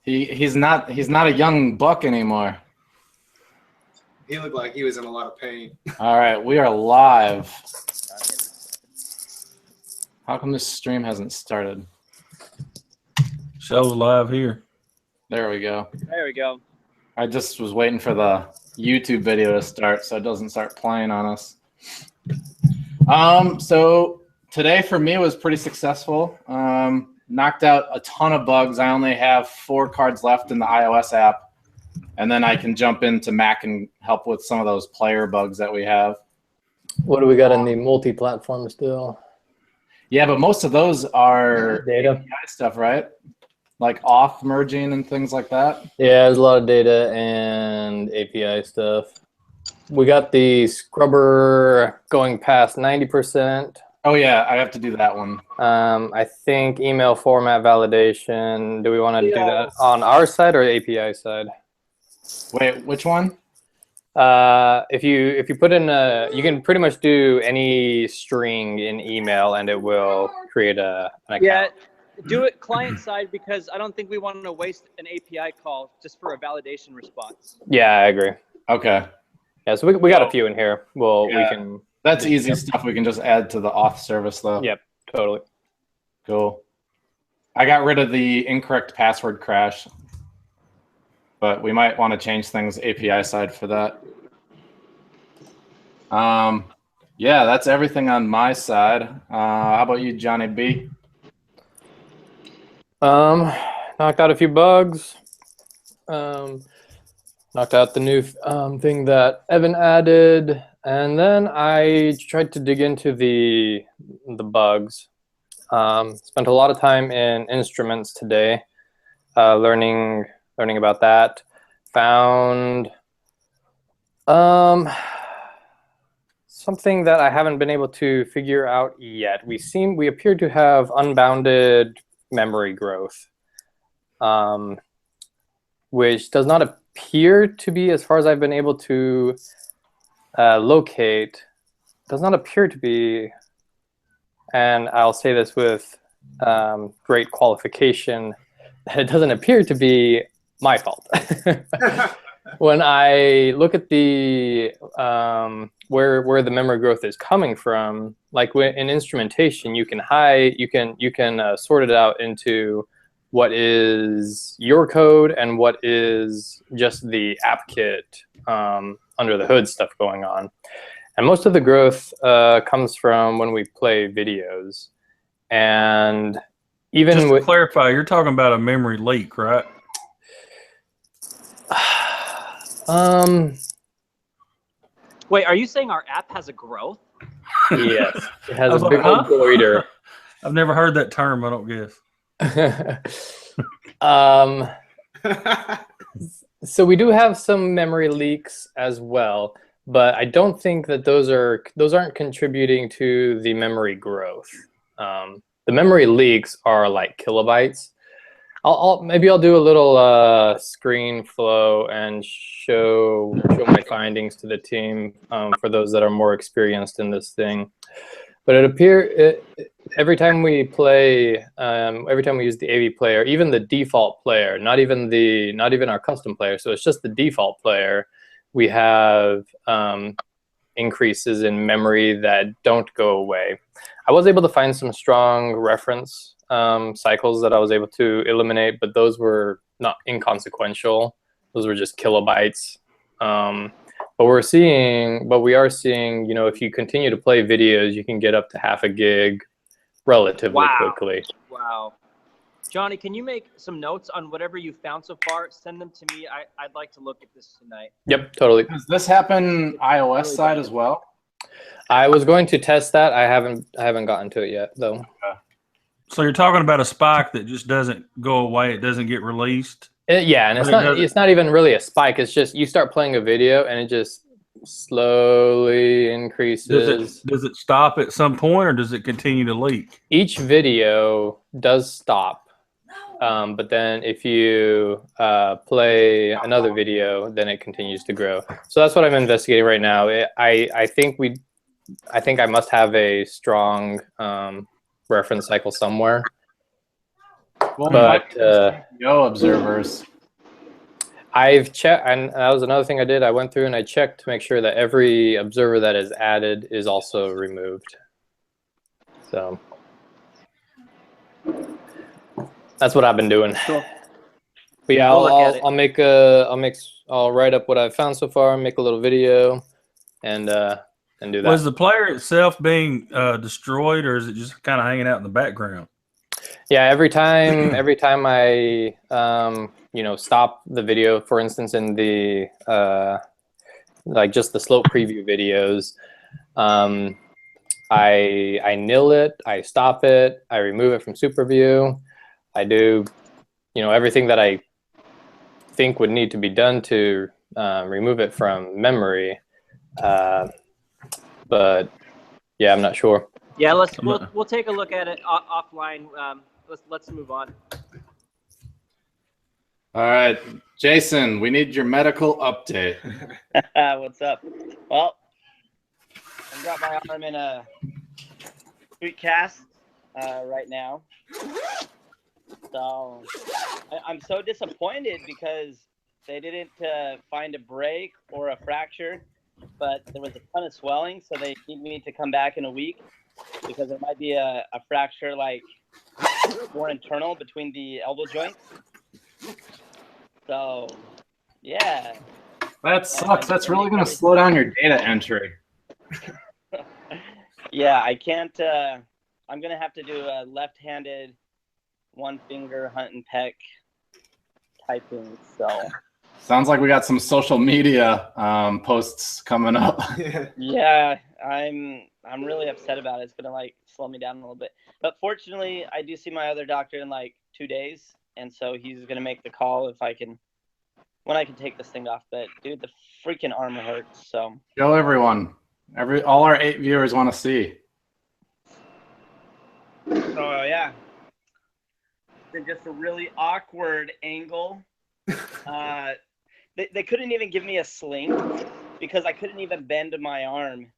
He's not a young buck anymore. He looked like he was in a lot of pain. All right, we are live. How come this stream hasn't started? Show's live here. There we go. There we go. I just was waiting for the YouTube video to start so it doesn't start playing on us. So today for me was pretty successful. Knocked out a ton of bugs. I only have 4 cards left in the iOS app. And then I can jump into Mac and help with some of those player bugs that we have. What do we got in the multi-platform still? Yeah, but most of those are Data API stuff, right? Like auth merging and things like that. Yeah, there's a lot of data and API stuff. We got the scrubber going past 90%. Oh yeah, I have to do that one. I think email format validation. Do we want to do that on our side or API side? Wait, which one? If you put in you can pretty much do any string in email and it will create an account. Yeah, do it client side because I don't think we want to waste an API call just for a validation response. Yeah, I agree. Okay. Yeah, so we got a few in here. Well, Yeah. we can. That's easy stuff. We can just add to the auth service though. Yep, totally. Cool. I got rid of the incorrect password crash, but we might want to change things API side for that. Yeah, that's everything on my side. How about you, Johnny B? Knocked out a few bugs. Knocked out the new thing that Evan added, and then I tried to dig into the bugs. Spent a lot of time in instruments today, learning about that. Found something that I haven't been able to figure out yet. We appear to have unbounded memory growth, which does not appear to be, as far as I've been able to locate, does not appear to be, and I'll say this with great qualification, it doesn't appear to be my fault. When I look at the where the memory growth is coming from, like in instrumentation, you can sort it out into what is your code and what is just the app kit under the hood stuff going on. And most of the growth comes from when we play videos. And even just to clarify, you're talking about a memory leak, right? Wait, are you saying our app has a growth? Yes, it has a big old goiter. I've never heard that term, I don't guess. So we do have some memory leaks as well, but I don't think that those aren't contributing to the memory growth. The memory leaks are like kilobytes. Maybe I'll do a little screen flow and show my findings to the team for those that are more experienced in this thing. But every time we play, every time we use the AV player, even the default player, not even our custom player, so it's just the default player, we have increases in memory that don't go away. I was able to find some strong reference cycles that I was able to eliminate, but those were not inconsequential. Those were just kilobytes. But we are seeing, you know, if you continue to play videos, you can get up to half a gig relatively quickly. Wow. Johnny, can you make some notes on whatever you found so far? Send them to me. I'd like to look at this tonight. Yep, totally. Does this happen iOS side as well? I was going to test that. I haven't gotten to it yet, though. Okay. So you're talking about a spike that just doesn't go away, it doesn't get released? Yeah, and it's not even really a spike. It's just you start playing a video and it just slowly increases. Does it stop at some point or does it continue to leak? Each video does stop, but then if you play another video, then it continues to grow. So that's what I'm investigating right now. I think I must have a strong reference cycle somewhere. Well, But Yo, observers. I've checked, and that was another thing I did. I went through and I checked to make sure that every observer that is added is also removed. So that's what I've been doing. Cool. But yeah, We'll look at it. I'll write up what I've found so far, make a little video, and do that. Was the player itself being destroyed, or is it just kind of hanging out in the background? Yeah, every time I stop the video, for instance, in the like just the slope preview videos, I nil it, I stop it, I remove it from super view, I do everything that I think would need to be done to remove it from memory, but yeah, I'm not sure. Yeah, we'll take a look at it offline. Let's move on. All right, Jason, we need your medical update. What's up? Well, I've got my arm in a sweet cast right now. So I'm so disappointed because they didn't find a break or a fracture, but there was a ton of swelling, so they need me to come back in a week because there might be a fracture like more internal between the elbow joints. So, yeah. That sucks. That's really going to slow down your data entry. Yeah, I can't. I'm going to have to do a left-handed, one-finger hunt and peck typing. So. Sounds like we got some social media posts coming up. Yeah, I'm really upset about it. It's going to like slow me down a little bit. But fortunately, I do see my other doctor in like 2 days. And so he's going to make the call when I can take this thing off. But dude, the freaking arm hurts. So Show everyone. All our 8 viewers want to see. Oh yeah. It's just a really awkward angle. They couldn't even give me a sling because I couldn't even bend my arm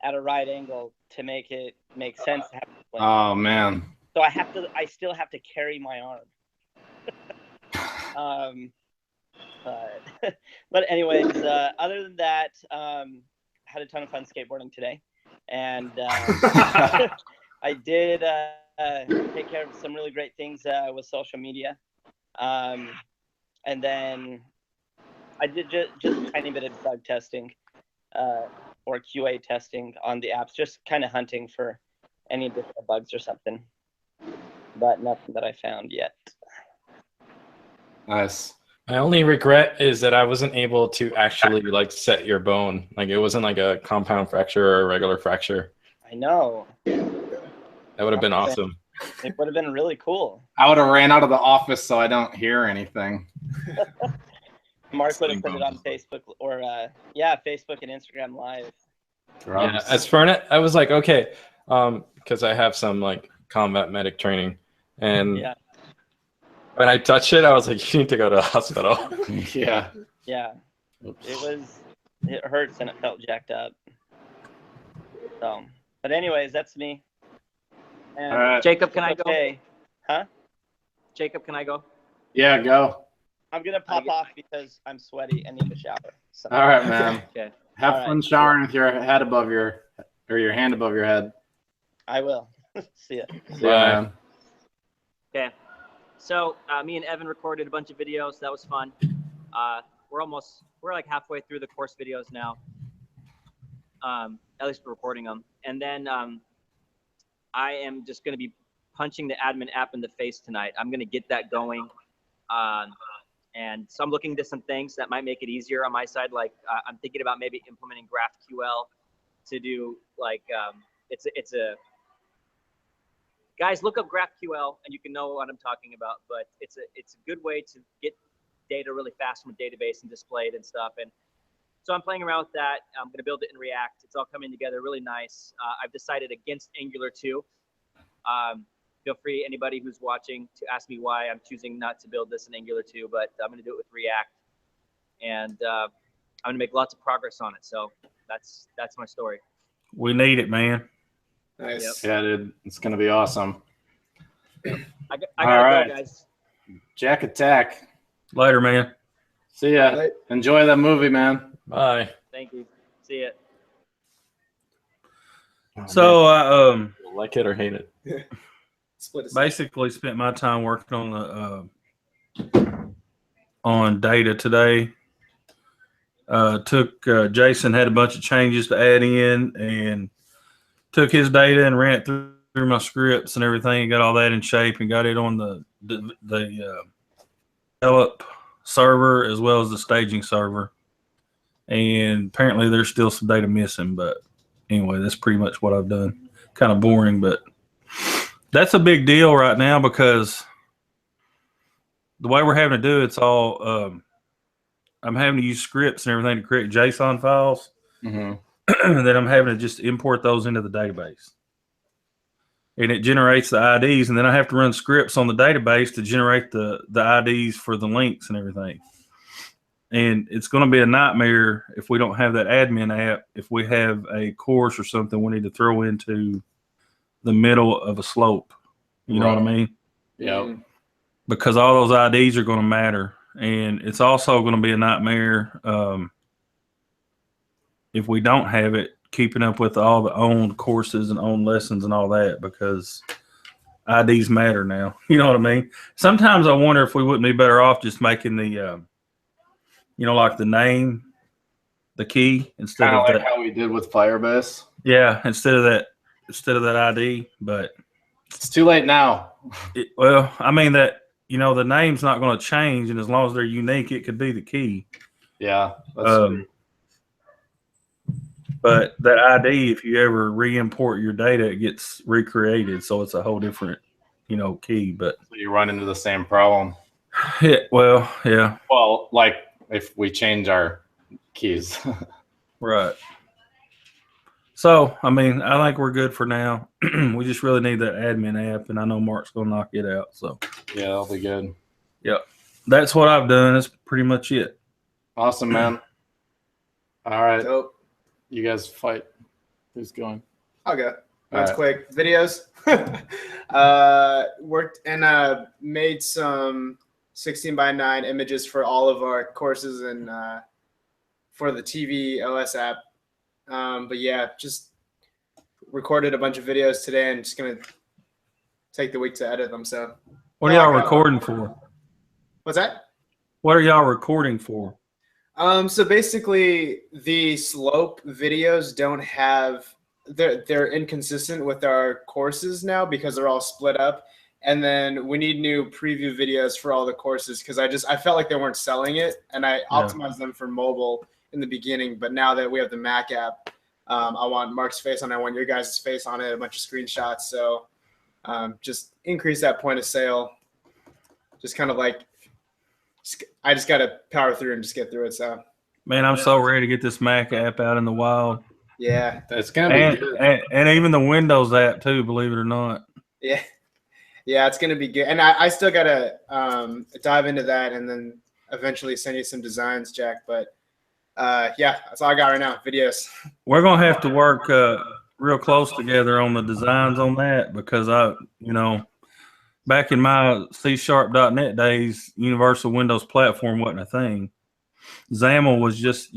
at a right angle to make it make sense to have a sling. Oh man. So I still have to carry my arm. But anyways, other than that, had a ton of fun skateboarding today, and I did take care of some really great things with social media, and then I did just a tiny bit of bug testing or QA testing on the apps, just kind of hunting for any additional bugs or something, but nothing that I found yet. Nice. My only regret is that I wasn't able to actually like set your bone. Like it wasn't like a compound fracture or a regular fracture. I know. That would have been awesome. It would have been really cool. I would have ran out of the office so I don't hear anything. Mark would have put it on Facebook or Facebook and Instagram Live. Yeah, as for it, I was like, okay, because I have some like combat medic training, and Yeah. when I touched it, I was like, you need to go to the hospital. Yeah. Yeah. Oops. It hurts and it felt jacked up. So, but anyways, that's me. And All right. Jacob, can I go? okay. Huh? Jacob, can I go? Yeah, go. I'm gonna pop off because I'm sweaty and need a shower. So. All right, man. Okay. Have All fun right. showering with your head above your hand above your head. I will. See ya. See ya, man. Okay. So me and Evan recorded a bunch of videos. That was fun. We're like halfway through the course videos now. At least we're recording them. And then I am just going to be punching the admin app in the face tonight. I'm going to get that going. And so I'm looking into some things that might make it easier on my side. Like I'm thinking about maybe implementing GraphQL to do like it's a guys, look up GraphQL and you can know what I'm talking about. But it's a good way to get data really fast from a database and display it and stuff. And so I'm playing around with that. I'm going to build it in React. It's all coming together really nice. I've decided against Angular 2. Feel free, anybody who's watching, to ask me why I'm choosing not to build this in Angular 2, but I'm going to do it with React. And I'm going to make lots of progress on it. So that's my story. We need it, man. Nice. Yeah, dude. It's going to be awesome. I All gotta right. go, guys. Jack Attack. Later, man. See ya. Right. Enjoy that movie, man. Bye. Thank you. See ya. So I Like it or hate it. Split a basically spent my time working on the on data today. Took Jason had a bunch of changes to add in, and took his data and ran it through my scripts and everything, and got all that in shape, and got it on the develop server as well as the staging server. And apparently there's still some data missing, but anyway, that's pretty much what I've done. Kind of boring, but that's a big deal right now because the way we're having to do it's all I'm having to use scripts and everything to create JSON files. Mm-hmm. And then I'm having to just import those into the database. And it generates the IDs, and then I have to run scripts on the database to generate the IDs for the links and everything. And it's going to be a nightmare if we don't have that admin app. If we have a course or something we need to throw into the middle of a slope. You know what I mean? Yeah. Because all those IDs are going to matter. And it's also going to be a nightmare if we don't have it, keeping up with all the owned courses and owned lessons and all that, because IDs matter now. You know what I mean? Sometimes I wonder if we wouldn't be better off just making the, like the name, the key instead Kind of of like that. how we did with Firebase. Yeah, instead of that ID. But It's too late now. well, I mean that the name's not going to change, and as long as they're unique, it could be the key. Yeah. That's true. But that ID, if you ever re-import your data, it gets recreated, so it's a whole different, key. But So you run into the same problem. yeah. Well, like if we change our keys. right. So, I mean, I think we're good for now. We just really need that admin app, and I know Mark's going to knock it out. So, Yeah, that'll be good. yep, that's what I've done. That's pretty much it. Awesome, man. All right. Dope. You guys fight. Who's going? I'll go. That's All quick. Videos. Worked and made some 16:9 images for all of our courses and for the TV OS app. But yeah, just recorded a bunch of videos today and just gonna take the week to edit them. So What are y'all recording for? what's that? What are y'all recording for? So basically the slope videos don't have they're inconsistent with our courses now because they're all split up. And then we need new preview videos for all the courses because I felt like they weren't selling it, and I optimized them for mobile in the beginning. But now that we have the Mac app, I want Mark's face on it, I want your guys' face on it, a bunch of screenshots. So just increase that point of sale. Just kind of like I just got to power through and just get through it. So, Man, I'm so ready to get this Mac app out in the wild. yeah. It's gonna be good. And even the Windows app too, believe it or not. Yeah. Yeah, it's going to be good. And I still got to dive into that and then eventually send you some designs, Jack. But yeah, that's all I got right now. Videos. We're going to have to work real close together on the designs on that because back in my C#.net days, Universal Windows Platform wasn't a thing. XAML was just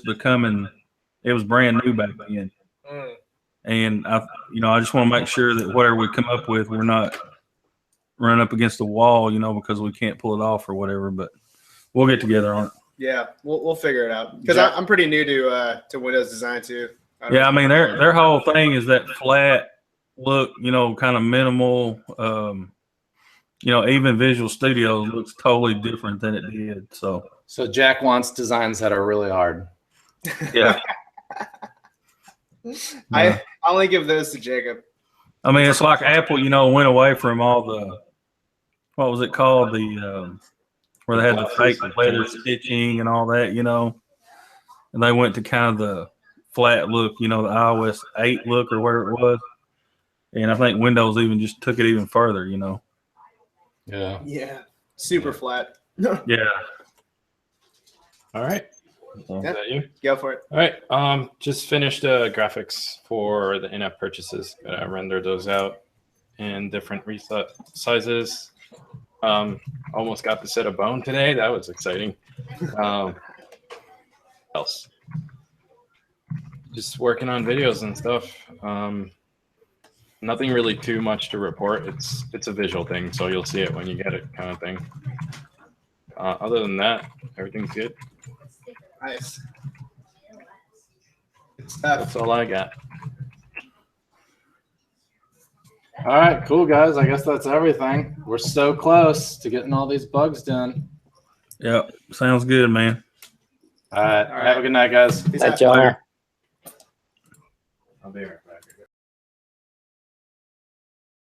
becoming, it was brand new back then. And I just want to make sure that whatever we come up with, we're not running up against the wall, because we can't pull it off or whatever, but we'll get together on it. Yeah, we'll figure it out. Because I'm pretty new to Windows design too. Yeah, I mean their whole thing is that flat look, kind of minimal. Even Visual Studio looks totally different than it did. So Jack wants designs that are really hard. yeah. I only give those to Jacob. I mean, it's like Apple, went away from all the, what was it called? The where they had the fake leather stitching and all that, and they went to kind of the flat look, the iOS 8 look or where it was. And I think Windows even just took it even further, Yeah. Yeah. Super flat. Yeah. All right. Is that you? Go for it. All right. Just finished graphics for the in-app purchases. Gotta render those out. and different reset sizes. Almost got to set a bone today. That was exciting. Else? Just working on videos and stuff. Nothing really too much to report. It's a visual thing, so you'll see it when you get it, kind of thing. Other than that, everything's good. Nice. That's all I got. All right, cool guys. I guess that's everything. We're so close to getting all these bugs done. Yep. Sounds good, man. All right. All right. Have a good night, guys. Peace Hi, out. John. I'll be here.